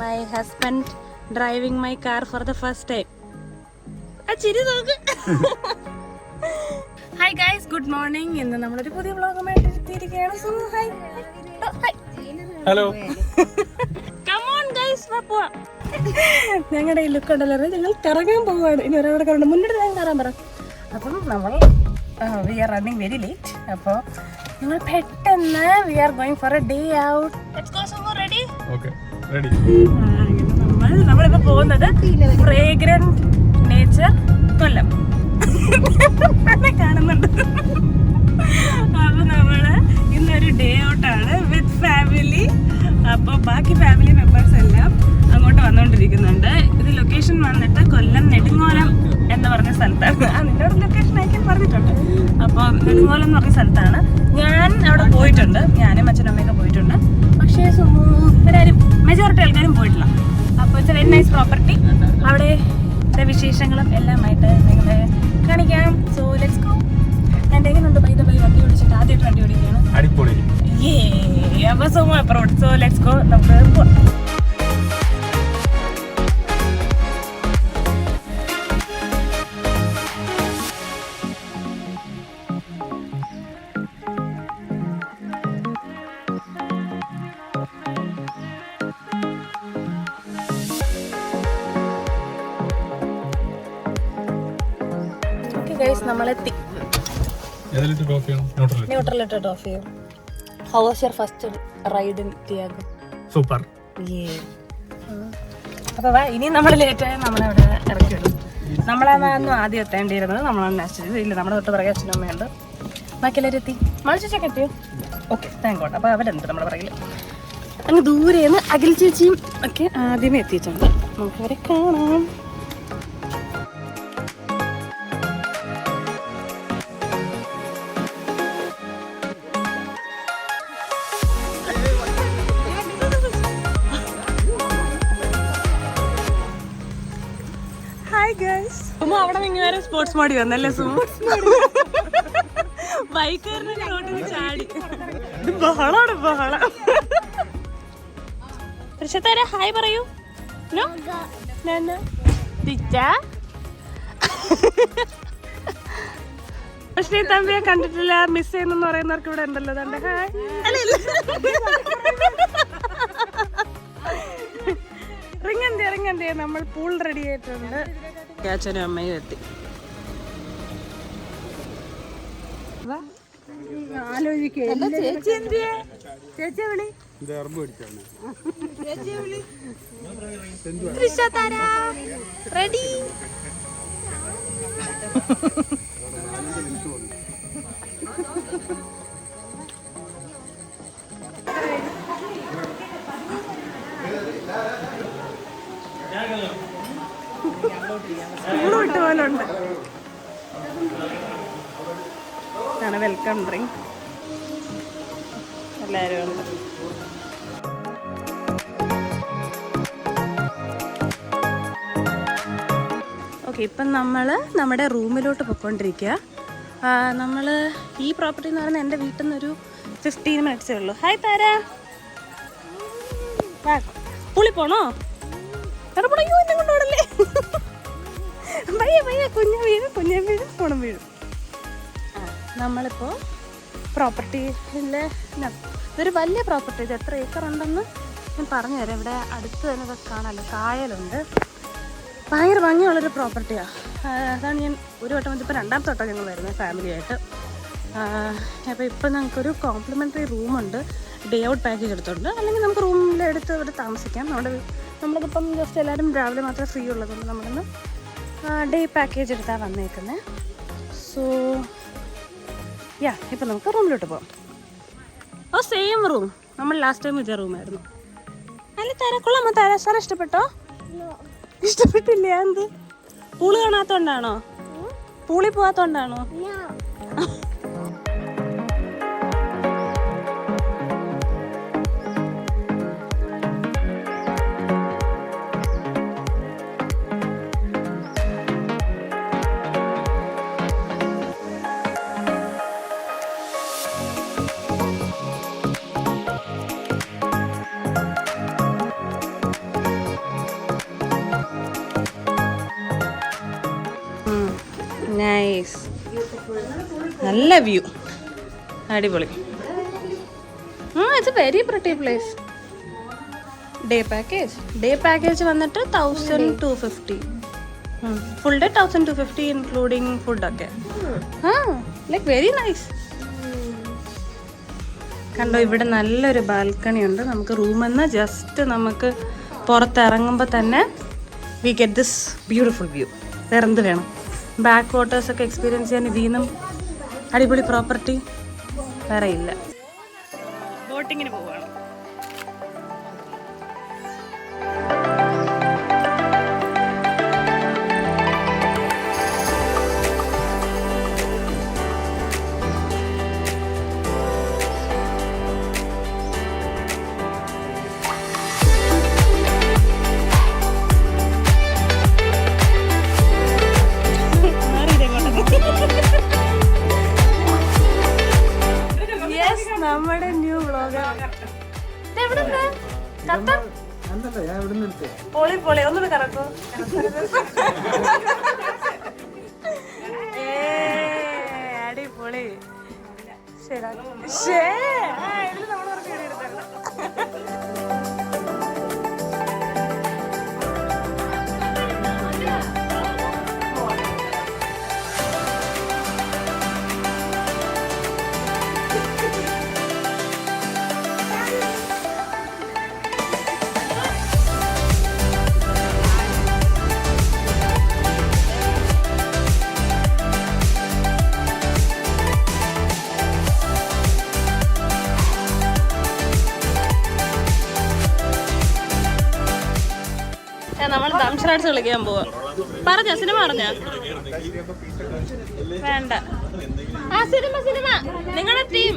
my husband driving my car for the first time. Achiri noku. Hi guys, good morning. Innu nammal oru pudhiya vlog ആയിട്ട് എത്തിയിരിക്കുകയാണ്. So hi. Hi. Hello. Come on guys, വാ പോവാം. ഞങ്ങളുടെ ഈ look ഉണ്ടല്ലോ, ഞങ്ങൾ കറങ്ങാൻ പോവാണ്. ഇനി ഒരാളുടെ കറങ്ങും മുന്നിട്ട് ഞാൻ കയറാൻ പറ. അപ്പം നമ്മൾ we are running very late. അപ്പോൾ ഞങ്ങൾ പെട്ടെന്ന് we are going for a day out. Let's go somewhere. Ready? Okay, ready. നമ്മളിപ്പോൾ പോകുന്നത് ഫ്രേഗ്രന്റ് നേച്ചർ കൊല്ലം കാണുന്നുണ്ട്. അപ്പോൾ നമ്മൾ ഇന്നൊരു ഡേ ഔട്ടാണ് വിത്ത് ഫാമിലി. അപ്പോൾ ബാക്കി ഫാമിലി മെമ്പേഴ്സ് എല്ലാം അങ്ങോട്ട് വന്നുകൊണ്ടിരിക്കുന്നുണ്ട്. ഇത് ലൊക്കേഷൻ വന്നിട്ട് കൊല്ലം നെടുങ്ങോലം എന്ന് പറഞ്ഞ സ്ഥലത്താണ്. നിന്നോട് ലൊക്കേഷൻ അയക്കാൻ പറഞ്ഞിട്ടുണ്ട്. അപ്പോൾ നെടുങ്ങോലം എന്ന് പറഞ്ഞ സ്ഥലത്താണ്. ഞാൻ അവിടെ പോയിട്ടുണ്ട്, ഞാനും അച്ഛനും അമ്മയൊക്കെ പോയിട്ടുണ്ട്. പക്ഷേ ഇവരാരും മെജോറിറ്റി ആൾക്കാരും പോയിട്ടില്ല. അപ്പോൾ it's A very nice property. അവിടെ വിശേഷങ്ങളും എല്ലാമായിട്ട് നിങ്ങളെ കാണിക്കാം. So let's go. എൻ്റെ എങ്ങനെയുണ്ട് ബൈ വണ്ടി ഓടിച്ചിട്ട് ആദ്യമായിട്ട് വണ്ടി ഓടിക്കുകയാണ്. അടിപൊളി. അപ്പോൾ സോ അപ്രോഡ്. So let's go. നമുക്ക് പോവാം. നമ്മളെത്തി. ന്യൂട്രലിട്ട് ടോഫ് ചെയ്യും. How was your first ride in Tiago? Super. അപ്പോൾ വാ, ഇനി നമ്മൾ ലേറ്റായി നമ്മളവിടെ ഇറക്കി വിടും. നമ്മളാണ് ആദ്യം എത്തേണ്ടിയിരുന്നത്. നമ്മളാണ് ലാസ്റ്റ്. ഇല്ല, നമ്മുടെ തൊട്ട് പറയാൻ അച്ഛനും അമ്മയുണ്ട്. ബാക്കി എല്ലാവരും എത്തി. മത്സ്യച്ചൊക്കെ എത്തിയോ? Okay, thank God. അപ്പോൾ അവരുണ്ട് നമ്മുടെ പറയിൽ. അങ്ങ് ദൂരെന്ന് അഖിൽ ചേച്ചിയും ഒക്കെ ആദ്യമേ എത്തിയിട്ടുണ്ട്. നമുക്കവരെ കാണാം. സുമു അവിടെ നിങ്ങാരും സ്പോർട്സ് മോഡി വന്നല്ലേ? സുമു ബൈക്കാരനെ റോഡിൽ ചാടി. ഇത് ബഹളാണ്, ബഹളം. തൃശ്ശത്താര ഹായ് പറയൂ. പക്ഷേ ഈ തമ്പിയെ കണ്ടിട്ടില്ല, മിസ് ചെയ്യുന്നെന്ന് പറയുന്നവർക്ക് ഇവിടെ ഉണ്ടല്ലോ. തന്റെ ഹായ്. റിങ്ങന്തേ നമ്മൾ പൂൾ റെഡി ആയിട്ടുണ്ട്. അച്ഛനും അമ്മയും എത്തി. റെഡി. സ്കൂള് വിട്ട പോലെ ഉണ്ട്. ഇതാണ് വെൽക്കം ഡ്രിങ്ക്. എല്ലാവരും ഉണ്ട്. ഓക്കെ, ഇപ്പം നമ്മൾ നമ്മുടെ റൂമിലോട്ട് പോയിക്കൊണ്ടിരിക്കുക. നമ്മൾ ഈ പ്രോപ്പർട്ടി എന്ന് പറയുന്നത് എൻ്റെ വീട്ടിൽ നിന്നൊരു 15 മിനിറ്റ്സേ ഉള്ളൂ. ഹായ് താര. പുളി പോണോ? അയ്യോ, എന്നെ കൊണ്ടോടല്ലേ. പയ്യ കുഞ്ഞ വീഴും പോണം വീഴും. നമ്മളിപ്പോൾ പ്രോപ്പർട്ടിയിലെ ഇതൊരു വലിയ പ്രോപ്പർട്ടി. ഇത് എത്ര ഏക്കർ ഉണ്ടെന്ന് ഞാൻ പറഞ്ഞു തരാം. ഇവിടെ അടുത്ത് തന്നെ ഇതൊക്കെ കാണാമല്ലോ, കായലുണ്ട്. ഭയങ്കര ഭംഗിയുള്ളൊരു പ്രോപ്പർട്ടിയാണ്. അതാണ് ഞാൻ ഒരു വട്ടം വന്നിപ്പോൾ രണ്ടാമത്തെ വട്ടം ഞങ്ങൾ വരുന്നത് ഫാമിലിയായിട്ട്. അപ്പോൾ ഇപ്പം ഞങ്ങൾക്കൊരു കോംപ്ലിമെൻ്ററി റൂമുണ്ട്. ഡേ ഔട്ട് പാക്കേജ് എടുത്തിട്ടുണ്ട്. അല്ലെങ്കിൽ നമുക്ക് റൂമിലെടുത്ത് ഇവിടെ താമസിക്കാം. നമ്മളിതിപ്പം ജസ്റ്റ് എല്ലാവരും രാവിലെ മാത്രമേ ഫ്രീ ഉള്ളതുകൊണ്ട് നമ്മളിന്ന് ഡേ പാക്കേജ് എടുത്താണ് വന്നേക്കുന്നത്. സോ ഇപ്പം നമുക്ക് റൂമിലോട്ട് പോകാം. ഓ, സെയിം റൂം. നമ്മൾ ലാസ്റ്റ് ടൈം ഇതേ റൂമായിരുന്നു. അല്ല താര, കൊള്ളാമോ താര? സാർ ഇഷ്ടപ്പെട്ടോ? ഇഷ്ടപ്പെട്ടില്ല. എന്ത്? പൂള് കാണാത്തോണ്ടാണോ? പൂളി പോവാത്തോണ്ടാണോ? നൈസ്. നല്ല വ്യൂ, അടിപൊളി. It's A very pretty place. Day package വന്നിട്ട് 1250. ഫുൾ ഡേ 1250 ഇൻക്ലൂഡിങ് ഫുഡൊക്കെ. Like very nice. കണ്ടോ, ഇവിടെ നല്ലൊരു ബാൽക്കണി ഉണ്ട്. നമുക്ക് റൂമിൽ നിന്ന് ജസ്റ്റ് നമുക്ക് പുറത്തിറങ്ങുമ്പോൾ തന്നെ we get this beautiful view. വേറെ എന്ത് വേണം? ബാക്ക് വാട്ടേഴ്സൊക്കെ എക്സ്പീരിയൻസ് ചെയ്യാൻ ഇതിന്നും അടിപൊളി പ്രോപ്പർട്ടി വേറെ ഇല്ല. ബോട്ടിങ്ങിന് പോവുകയാണ്. നമ്മുടെ ന്യൂ വ്ളോഗർ പൊളി പൊളി. ഒന്നുകൂടെ കറക്കോ. അടിപൊളി. നമ്മൾ ഡാൻസ് കളിക്കാൻ പോവാ. പറഞ്ഞ സിനിമ പറഞ്ഞ വേണ്ട. ആ സിനിമ നിങ്ങളുടെ ടീം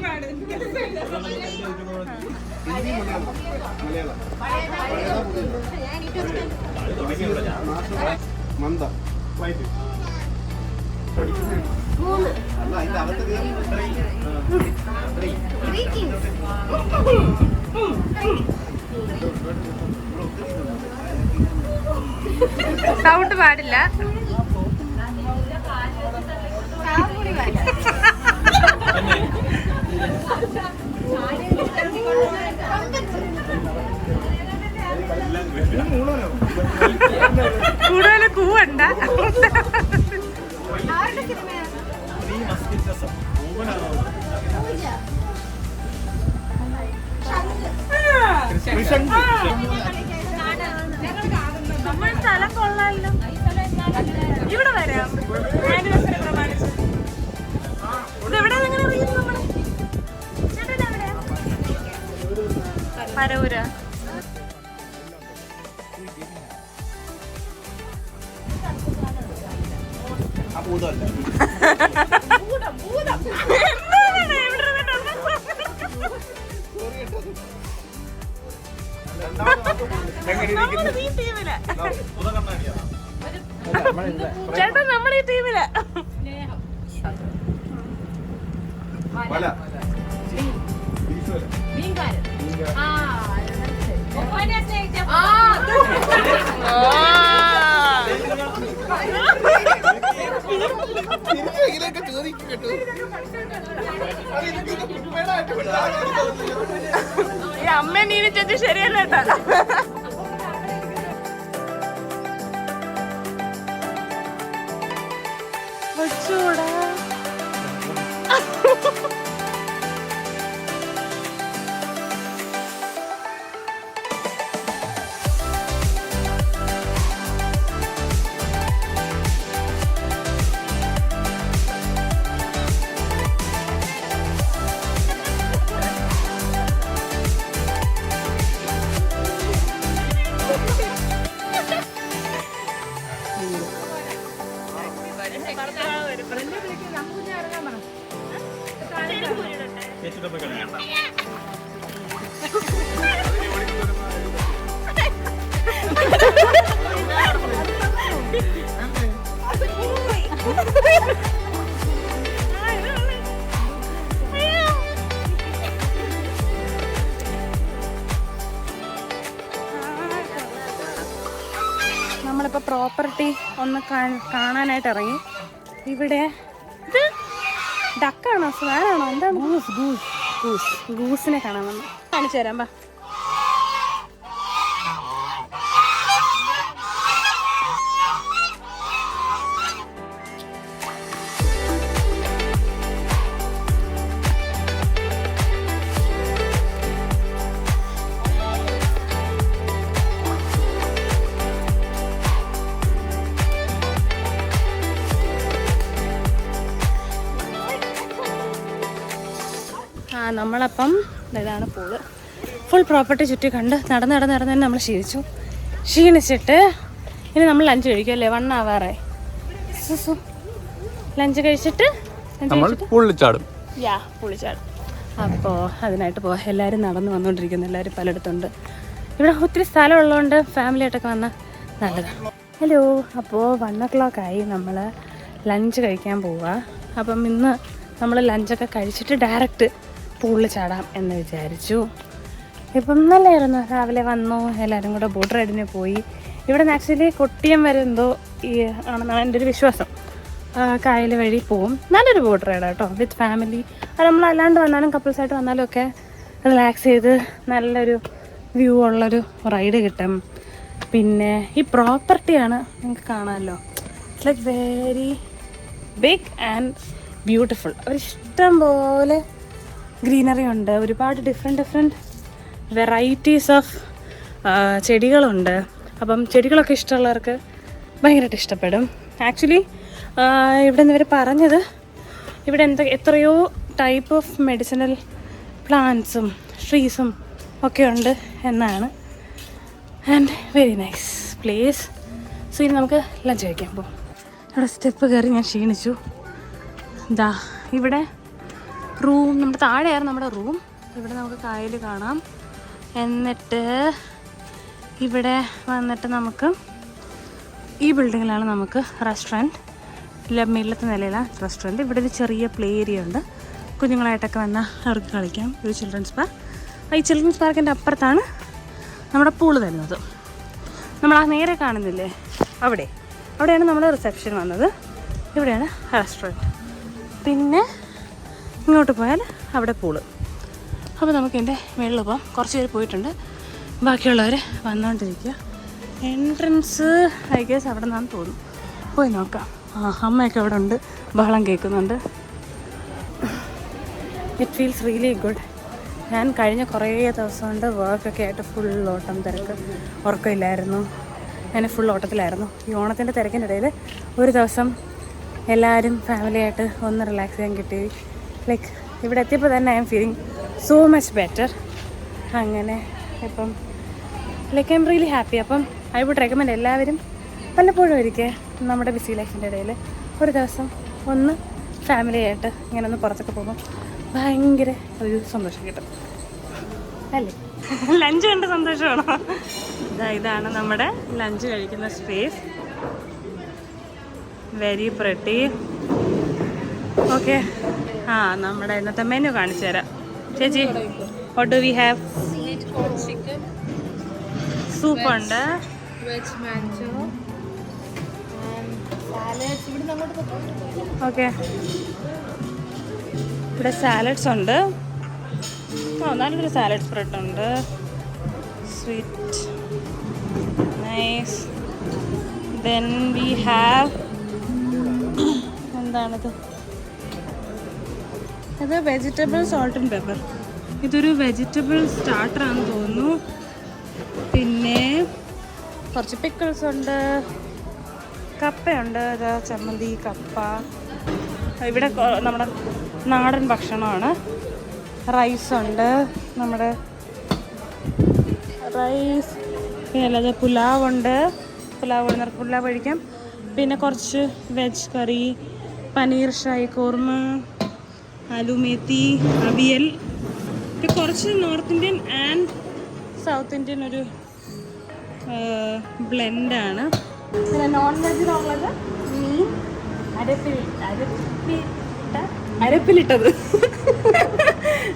സൗണ്ട് പാടില്ല. കൂടുതൽ കൂവണ്ട. നമ്മൾ സ്ഥലം കൊള്ളാമല്ലോ. ഇവിടെ വരാം. ആനിവേഴ്സറി പ്രമാണിച്ച്. ഇതെവിടെ എങ്ങനെ അറിയുന്നു? നമ്മള് പരവൂര. ചേട്ടാ നമ്മൾ ഈ ടീമില് ഈ അമ്മ നീനിച്ചു ശരിയല്ല കേട്ടാ. വച്ചൂടാ. നമ്മളിപ്പോൾ പ്രോപ്പർട്ടി ഒന്ന് കാണാനായിട്ട് ഇറങ്ങി. ഇവിടെ ഇത് ഡക്കാണോ സ്വാനാണോ എന്താണ്? ഗൂസിനെ കാണാൻ വന്നു. കാണിച്ചു തരാം ബാ. നമ്മളപ്പം ഇതാണ് പൂള്. ഫുൾ പ്രോപ്പർട്ടി ചുറ്റി കണ്ട് നടന്ന് തന്നെ നമ്മൾ ക്ഷീണിച്ചിട്ട് ഇനി നമ്മൾ ലഞ്ച് കഴിക്കും അല്ലേ? 1 ആവാറായി. ലഞ്ച് കഴിച്ചിട്ട് പുള്ളിച്ചാടും. അപ്പോൾ അതിനായിട്ട് പോവാം. എല്ലാവരും നടന്ന് വന്നുകൊണ്ടിരിക്കുന്നു. എല്ലാവരും പലയിടത്തുണ്ട്. ഇവിടെ ഒത്തിരി സ്ഥലമുള്ളതുകൊണ്ട് ഫാമിലിയായിട്ടൊക്കെ വന്നാൽ നല്ലതാണ്. ഹലോ, അപ്പോൾ 1 o'clock ആയി. നമ്മൾ ലഞ്ച് കഴിക്കാൻ പോവുക. അപ്പം ഇന്ന് നമ്മൾ ലഞ്ചൊക്കെ കഴിച്ചിട്ട് ഡയറക്റ്റ് പൂളിൽ ചാടാം എന്ന് വിചാരിച്ചു. ഇപ്പം നല്ലായിരുന്നു. രാവിലെ വന്നു, എല്ലാവരും കൂടെ ബോട്ട് റൈഡിന് പോയി. ഇവിടെ നിന്ന് ആക്ച്വലി കൊട്ടിയം വരെ എന്തോ ആണെന്നാണ് എൻ്റെ ഒരു വിശ്വാസം. കായൽ വഴി പോവും. നല്ലൊരു ബോട്ട് റൈഡാണ് കേട്ടോ, വിത്ത് ഫാമിലി. അത് നമ്മൾ അല്ലാണ്ട് വന്നാലും കപ്പിൾസായിട്ട് വന്നാലും ഒക്കെ റിലാക്സ് ചെയ്ത് നല്ലൊരു വ്യൂ ഉള്ളൊരു റൈഡ് കിട്ടും. പിന്നെ ഈ പ്രോപ്പർട്ടിയാണ് നിങ്ങൾക്ക് കാണാമല്ലോ. It's like very big and beautiful. ഒരിഷ്ടം പോലെ ഗ്രീനറി ഉണ്ട്. ഒരുപാട് ഡിഫറെൻറ്റ് വെറൈറ്റീസ് ഓഫ് ചെടികളുണ്ട്. അപ്പം ചെടികളൊക്കെ ഇഷ്ടമുള്ളവർക്ക് ഭയങ്കരമായിട്ട് ഇഷ്ടപ്പെടും. ആക്ച്വലി ഇവിടെ നിന്ന് ഇവർ പറഞ്ഞത് ഇവിടെ എത്രയോ ടൈപ്പ് ഓഫ് മെഡിസിനൽ പ്ലാന്റ്സും ട്രീസും ഒക്കെ ഉണ്ട് എന്നാണ്. And very nice place. So ഇനി നമുക്ക് ലഞ്ച് കഴിക്കാൻ പോകും. ഇവിടെ സ്റ്റെപ്പ് കയറി ഞാൻ ക്ഷീണിച്ചു. ഇതാ ഇവിടെ റൂം, നമ്മുടെ താഴെയായിരുന്നു നമ്മുടെ റൂം. ഇവിടെ നമുക്ക് കായൽ കാണാം. എന്നിട്ട് ഇവിടെ വന്നിട്ട് നമുക്ക് ഈ ബിൽഡിങ്ങിലാണ് നമുക്ക് റെസ്റ്റോറൻറ്റ്. മുകളിലത്തെ നിലയിലാണ് റെസ്റ്റോറൻറ്റ്. ഇവിടെ ഒരു ചെറിയ പ്ലേ ഏരിയ ഉണ്ട്. കുഞ്ഞുങ്ങളായിട്ടൊക്കെ വന്നാൽ അവർക്ക് കളിക്കാം. ഒരു ചിൽഡ്രൻസ് പാർക്ക്. ഈ ചിൽഡ്രൻസ് പാർക്കിൻ്റെ അപ്പുറത്താണ് നമ്മുടെ പൂള് വരുന്നത്. നമ്മൾ ആ നേരെ കാണുന്നില്ലേ, അവിടെയാണ് നമ്മുടെ റിസപ്ഷൻ വന്നത്. ഇവിടെയാണ് റെസ്റ്റോറൻറ്റ്. പിന്നെ ഇങ്ങോട്ട് പോയാൽ അവിടെ പൂള്. അപ്പോൾ നമുക്ക് എൻ്റെ മുകളിൽ പോകാം. കുറച്ച് പേര് പോയിട്ടുണ്ട്, ബാക്കിയുള്ളവർ വന്നുകൊണ്ടിരിക്കുക. എൻട്രൻസ് ഐ ഗെസ് അവിടെ നിന്നാണ് തോന്നുന്നു. പോയി നോക്കാം. അമ്മയൊക്കെ അവിടെ ഉണ്ട്, ബഹളം കേൾക്കുന്നുണ്ട്. It feels really good. ഞാൻ കഴിഞ്ഞ കുറേ ദിവസം കൊണ്ട് വർക്കൊക്കെ ആയിട്ട് ഫുൾ ഓട്ടം തിരക്ക്, ഉറക്കമില്ലായിരുന്നു. ഞാൻ ഫുൾ ഓട്ടത്തിലായിരുന്നു. ഈ ഓണത്തിൻ്റെ തിരക്കിൻ്റെ ഇടയിൽ ഒരു ദിവസം എല്ലാവരും ഫാമിലിയായിട്ട് ഒന്ന് റിലാക്സ് ചെയ്യാൻ കിട്ടി. ലൈക്ക് ഇവിടെ എത്തിയപ്പോൾ തന്നെ I M feeling so much better. അങ്ങനെ ഇപ്പം like I am really happy. അപ്പം ഐ വുഡ് റെക്കമെൻഡ് എല്ലാവരും വല്ലപ്പോഴും ഒരിക്കൽ നമ്മുടെ ബിസി ലൈഫിൻ്റെ ഇടയിൽ ഒരു ദിവസം ഒന്ന് ഫാമിലിയായിട്ട് ഇങ്ങനെ ഒന്ന് പുറത്തൊക്കെ പോകുമ്പോൾ ഭയങ്കര ഒരു സന്തോഷം കിട്ടും അല്ലേ? ലഞ്ച് കണ്ട് സന്തോഷമാണോ? ഇതാണ് നമ്മുടെ ലഞ്ച് കഴിക്കുന്ന സ്പേസ്. വെരി പ്രെട്ടി. ഓക്കെ, നമ്മുടെ ഇന്നത്തെ മെനു കാണിച്ചു തരാം. ചേച്ചി, what do we have? Chicken soup ഉണ്ട്, വെജ് മാഞ്ചോ, സാലഡ്സ്. ഇവിടെ അങ്ങോട്ട് ഓക്കെ. ഇവിടെ സാലഡ്സ് ഉണ്ട്. നല്ലൊരു സാലഡ് സ്പ്രെഡ് ഉണ്ട്. Sweet, nice. Then we have, എന്താണിത്? ഇത് വെജിറ്റബിൾ സോൾട്ട് ആൻഡ് പെപ്പർ. ഇതൊരു വെജിറ്റബിൾ സ്റ്റാർട്ടറാണെന്ന് തോന്നുന്നു. പിന്നെ കുറച്ച് പിക്കിൾസ് ഉണ്ട്, കപ്പയുണ്ട്. ഇത് ചമ്മന്തി, കപ്പ. ഇവിടെ നമ്മുടെ നാടൻ ഭക്ഷണമാണ്. റൈസുണ്ട്, നമ്മുടെ റൈസ്. പിന്നെ അല്ലാതെ പുലാവുണ്ട്. പുലാവ് കഴിക്കാം. പിന്നെ കുറച്ച് വെജ് കറി, പനീർ ഷായി കോർമ, ആലു മേത്തി, അവിയൽ. പിന്നെ കുറച്ച് north Indian and south Indian ഒരു ബ്ലെൻഡാണ്. പിന്നെ നോൺ വെജിനുള്ളത് മീൻ അരപ്പിലിട്ടത്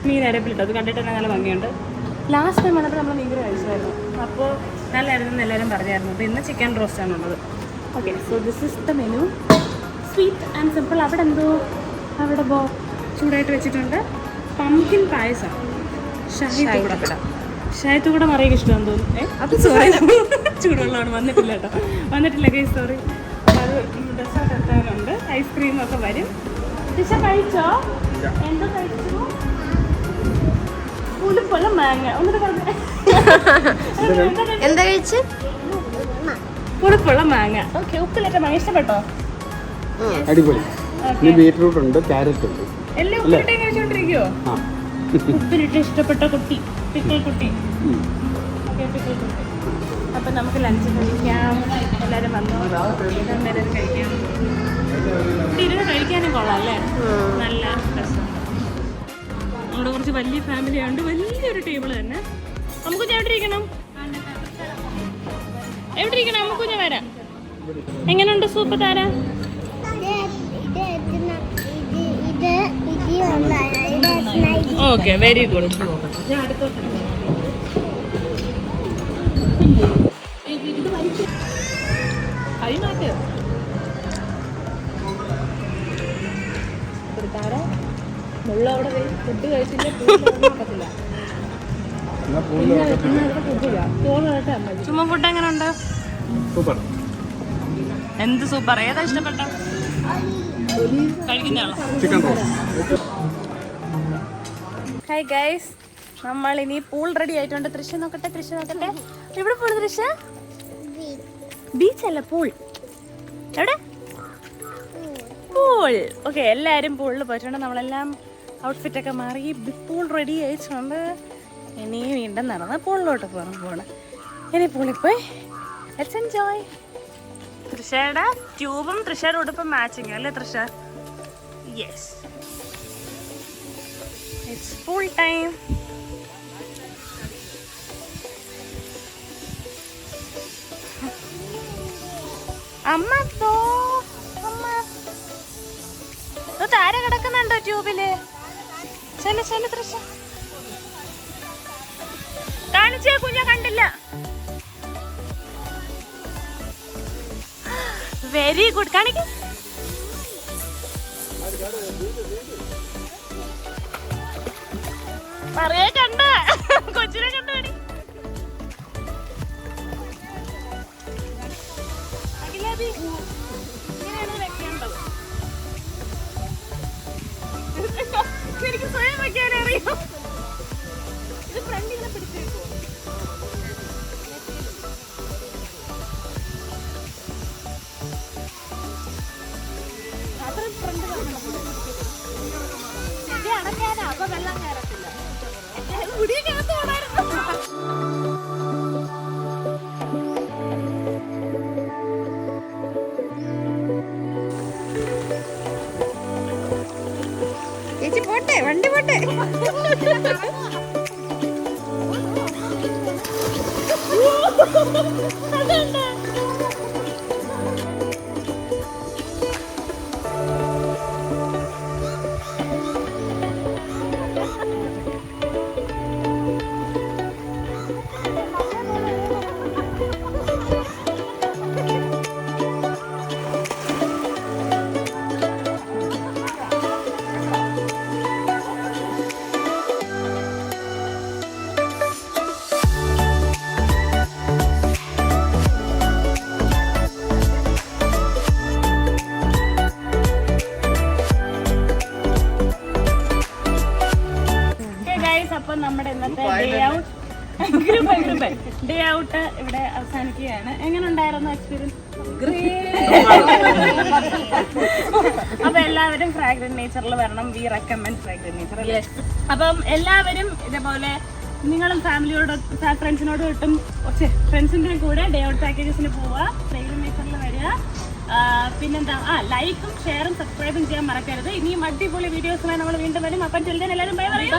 മീൻ അരപ്പിലിട്ടത് കണ്ടിട്ട് തന്നെ നല്ല ഭംഗിയുണ്ട്. ലാസ്റ്റ് ടൈം വന്നപ്പോൾ നമ്മൾ മീൻ കഴിച്ചായിരുന്നു. അപ്പോൾ നല്ലായിരുന്നു എന്ന് എല്ലാവരും പറഞ്ഞായിരുന്നു. അപ്പോൾ ഇന്ന് ചിക്കൻ റോസ്റ്റ് ആണുള്ളത്. Okay, so this is the menu. Sweet and simple. അവിടെ എന്തോ അവിടെ ചൂടായിട്ട് വെച്ചിട്ടുണ്ട്. പംകിൻ പായസം. ഷായത്തുകൂടെ മറിയൊക്കെ ഇഷ്ടമാണെന്ന് തോന്നുന്നു. അത് സോറി, ചൂടുവെള്ളമാണ്. വന്നിട്ടില്ല കേട്ടോ, വന്നിട്ടില്ല ഗൈസ്, സോറി. അത് ഡെസേർട്ട് എത്താനുണ്ട്. ഐസ്ക്രീമൊക്കെ വരും. ദിശ കഴിച്ചോ? എന്തോ കഴിച്ചു? പുളിപ്പുള്ള മാങ്ങ. എന്താ കഴിച്ച്? പുളിപ്പുള്ള മാങ്ങ. ഓക്കെ, ഉപ്പിലിട്ട മാങ്ങ ഇഷ്ടപ്പെട്ടോ? അടിപൊളി. ബീറ്റ്റൂട്ട് ഉണ്ട്, ക്യാരറ്റ് ഉണ്ട്. എല്ലാം ഉപ്പിലിട്ടേ കഴിച്ചോണ്ടിരിക്കുവോ? ഉപ്പിലിട്ട് ഇഷ്ടപ്പെട്ട കുട്ടി, പിക്കിൾ കുട്ടി. പിക്കിൾ കുട്ടി. അപ്പൊ നമുക്ക് ലഞ്ച് കഴിക്കാം. എല്ലാരും വന്നോ, എല്ലാവരും കഴിക്കാം. ഇരുന്ന് കഴിക്കാനും കൊള്ളാം അല്ലേ? നല്ല രസം. നമ്മുടെ കുറച്ച് വലിയ ഫാമിലി ആയതുകൊണ്ട് വലിയൊരു ടേബിൾ തന്നെ. നമുക്ക് എവിടെ ഇരിക്കണം? എവിടെ ഇരിക്കണം? നമുക്ക് ഞാൻ വരാം. എങ്ങനെയുണ്ട് soup Tara? Okay, very good. ഞാൻ അടുത്തോട്ട് കൈ മാറ്റ്. ഫുഡ് കഴിച്ചില്ല. ചുമ്മാ ഫുഡ് എങ്ങനെയുണ്ട്? സൂപ്പർ. എന്ത് സൂപ്പർ? ഏതാ ഇഷ്ടപ്പെട്ട? കഴിക്കുന്നയാളോ? Chicken roast. ഹായ് ഗൈസ്, നമ്മൾ ഇനി പൂൾ റെഡി ആയിട്ടുണ്ട്. തൃശ്ശ നോക്കട്ടെ, തൃശ്ശ നോക്കട്ടെ. എവിടെ പോണു തൃശ്ശ? ബീച്ച് അല്ല, പൂൾ. എവിടെ? പൂൾ. ഓക്കെ, എല്ലാവരും പൂളിൽ പോയിട്ടുണ്ട്. നമ്മളെല്ലാം ഔട്ട്ഫിറ്റൊക്കെ മാറി പൂൾ റെഡി ആയിട്ടുണ്ട്. ഇനി വീണ്ടും നടന്ന് പൂളിലോട്ട് പോകണം. ഇനി പൂളിൽ പോയി ലെറ്റ്സ് എൻജോയ്. തൃശ്ശയുടെ ട്യൂബും തൃശ്ശയുടെ ഉടുപ്പും മാച്ചിങ് അല്ലേ Trisha? Yes, it's pool time. അമ്മ താര കിടക്കുന്നുണ്ടോ ട്യൂബില്? ചെല തൃശ്ശ കാണിച്ചേ, കുഞ്ഞ കണ്ടില്ല. Very good. കാണിക്ക. പറയേ കണ്ട കൊച്ചിനെ കണ്ടോടി. ഇങ്ങനെയാണ് വെക്കേണ്ടത്. എനിക്ക് സ്വയം വെക്കാൻ അറിയാം. ഇത് ഫ്രണ്ട് ഇങ്ങനെ പിടിച്ചേക്കോ? അത്ര ഫ്രണ്ട് അടക്കാനാ, അപ്പൊ വെള്ളം കയറത്തില്ല. മുടിയൊക്കെ ഓടായിരുന്നു. ചേച്ചി പോട്ടെ, വണ്ടി പോട്ടെ. അപ്പൊ നമ്മുടെ ഇന്നത്തെ ഡേ ഔട്ട് ഇവിടെ അവസാനിക്കുകയാണ്. എങ്ങനെ ഉണ്ടായിരുന്നു എക്സ്പീരിയൻസ്? അപ്പൊ എല്ലാവരും ഫ്രാഗ്രന്റ് നേച്ചറിൽ വരണം. V recommend fragrant nature. അപ്പം എല്ലാവരും ഇതേപോലെ നിങ്ങളും ഫാമിലിയോട് ഫ്രണ്ട്സിനോട് കിട്ടും ഫ്രണ്ട്സിന്റെ കൂടെ ഡേ ഔട്ട് പാക്കേജസിന് പോവുക. ഫ്രാഗ്രന്റ് നേച്ചറിൽ വരിക. പിന്നെന്താ, ലൈക്കും ഷെയറും സബ്സ്ക്രൈബും ചെയ്യാൻ മറക്കരുത്. ഇനിയും അടിപൊളി വീഡിയോസുമായി നമ്മൾ വീണ്ടും വരും. അപ്പം ചെല്ലുന്ന എല്ലാവരും ബൈ പറയും.